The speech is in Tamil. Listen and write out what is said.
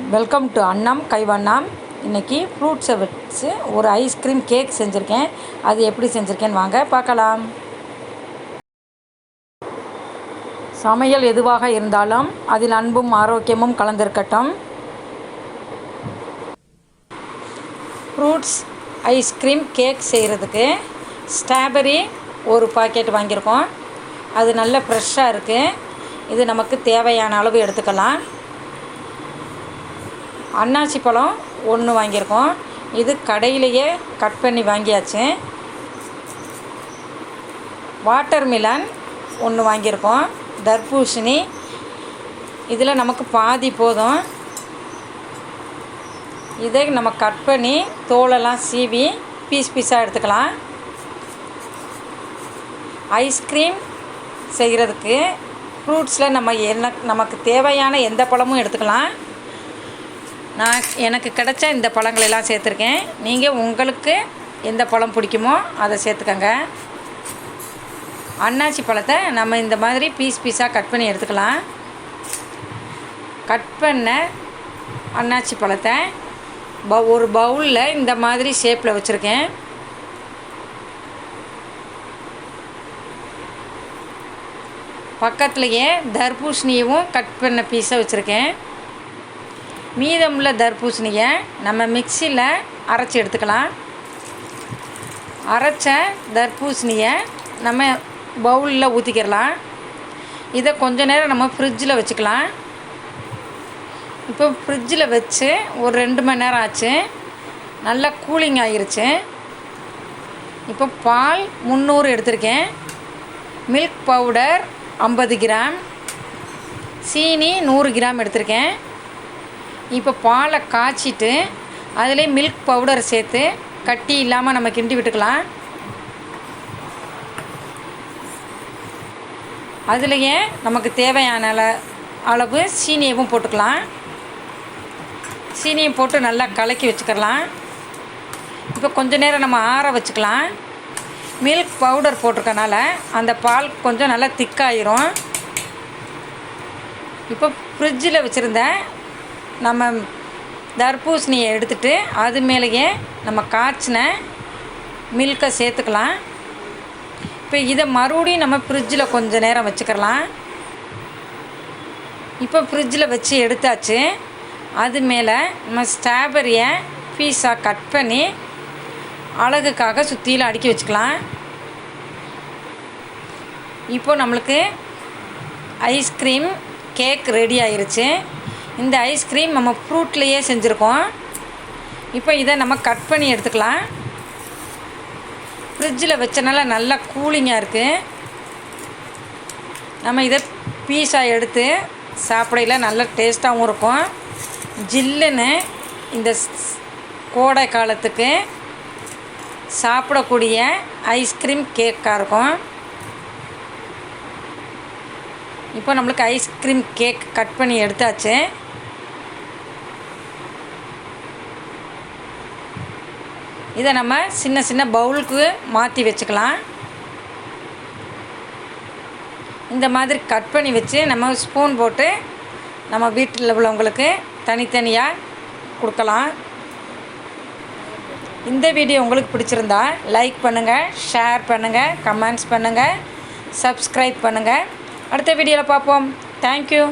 வெல்கம் டு அண்ணம் கைவண்ணம். இன்றைக்கி ஃப்ரூட்ஸை வச்சு ஒரு ஐஸ்கிரீம் கேக் செஞ்சுருக்கேன். அது எப்படி செஞ்சுருக்கேன்னு வாங்க பார்க்கலாம். சமையல் எதுவாக இருந்தாலும் அதில் அன்பும் ஆரோக்கியமும் கலந்திருக்கட்டும். ஃப்ரூட்ஸ் ஐஸ்கிரீம் கேக் செய்கிறதுக்கு ஸ்ட்ராபெரி ஒரு பாக்கெட் வாங்கியிருக்கோம். அது நல்ல ஃப்ரெஷ்ஷாக இருக்குது. இது நமக்கு தேவையான அளவு எடுத்துக்கலாம். அன்னாசி பழம் 1 வாங்கியிருக்கோம். இது கடையிலேயே கட் பண்ணி வாங்கியாச்சு. வாட்டர்மெலன் 1 வாங்கியிருக்கோம். தர்பூசணி இதில் நமக்கு பாதி போதும். இதை நம்ம கட் பண்ணி தோலெல்லாம் சீவி பீஸாக எடுத்துக்கலாம். ஐஸ்கிரீம் செய்கிறதுக்கு ஃப்ரூட்ஸில் நமக்கு தேவையான எந்த பழமும் எடுத்துக்கலாம். எனக்கு கிடைச்ச இந்த பழங்களெல்லாம் சேர்த்துருக்கேன். நீங்கள் உங்களுக்கு எந்த பழம் பிடிக்குமோ அதை சேர்த்துக்கங்க. அன்னாசி பழத்தை நம்ம இந்த மாதிரி பீஸாக கட் பண்ணி எடுத்துக்கலாம். கட் பண்ண அன்னாசி பழத்தை ஒரு பவுலில் இந்த மாதிரி ஷேப்பில் வச்சுருக்கேன். பக்கத்துலேயே தர்பூசணியவும் கட் பண்ண பீஸை வச்சுருக்கேன். மீதமுள்ள தர்பூசணியை நம்ம மிக்சியில் அரைச்சி எடுத்துக்கலாம். அரைச்ச தர்பூசணியை நம்ம பவுலில் ஊற்றிக்கிடலாம். இதை கொஞ்ச நேரம் நம்ம ஃப்ரிட்ஜில் வச்சுக்கலாம். இப்போ ஃப்ரிட்ஜில் வச்சு ஒரு 2 மணி நேரம் ஆச்சு. நல்லா கூலிங் ஆகிருச்சு. இப்போ பால் 300 எடுத்திருக்கேன். மில்க் பவுடர் 50 கிராம், சீனி 100 கிராம் எடுத்திருக்கேன். இப்போ பாலை காய்ச்சிட்டு அதிலே மில்க் பவுடர் சேர்த்து கட்டி இல்லாமல் நம்ம கிண்டி விட்டுக்கலாம். அதுலேயே நமக்கு தேவையான அளவு சீனியவும் போட்டுக்கலாம். சீனியை போட்டு நல்லா கலக்கி வச்சுக்கலாம். இப்போ கொஞ்ச நேரம் நம்ம ஆற வச்சுக்கலாம். மில்க் பவுடர் போட்டிருக்கனால அந்த பால் கொஞ்சம் நல்லா திக்காயிரும். இப்போ ஃப்ரிட்ஜில் வச்சுருந்த நம்ம தர்பூசணியை எடுத்துகிட்டு அது மேலேயே நம்ம காய்ச்சின மில்கை சேர்த்துக்கலாம். இப்போ இதை மறுபடியும் நம்ம ஃப்ரிட்ஜில் கொஞ்சம் நேரம் வச்சுக்கலாம். இப்போ ஃப்ரிட்ஜில் வச்சு எடுத்தாச்சு. அது மேலே நம்ம ஸ்ட்ராபெரியை பீஸாக கட் பண்ணி அழகுக்காக சுற்றியில் அடுக்கி வச்சுக்கலாம். இப்போ நம்மளுக்கு ஐஸ்கிரீம் கேக் ரெடி ஆயிருச்சு. இந்த ஐஸ்கிரீம் நம்ம ஃப்ரூட்லேயே செஞ்சுருக்கோம். இப்போ இதை நம்ம கட் பண்ணி எடுத்துக்கலாம். ஃப்ரிட்ஜில் வச்சனால நல்லா கூலிங்காக இருக்குது. நம்ம இதை பீஸாக எடுத்து சாப்பிடையில நல்ல டேஸ்ட்டாகவும் இருக்கும். ஜில்லுன்னு இந்த கோடை காலத்துக்கு சாப்பிடக்கூடிய ஐஸ்கிரீம் கேக்காக இருக்கும். இப்போ நம்மளுக்கு ஐஸ்கிரீம் கேக் கட் பண்ணி எடுத்தாச்சு. இதை நம்ம சின்ன சின்ன பவுலுக்கு மாற்றி வச்சுக்கலாம். இந்த மாதிரி கட் பண்ணி வச்சு நம்ம ஸ்பூன் போட்டு நம்ம வீட்டில் உள்ளவங்களுக்கு தனித்தனியாக கொடுக்கலாம். இந்த வீடியோ உங்களுக்கு பிடிச்சிருந்தா லைக் பண்ணுங்கள், ஷேர் பண்ணுங்கள், கமெண்ட்ஸ் பண்ணுங்கள், சப்ஸ்கிரைப் பண்ணுங்கள். அடுத்த வீடியோவில் பார்ப்போம். தேங்க்யூ.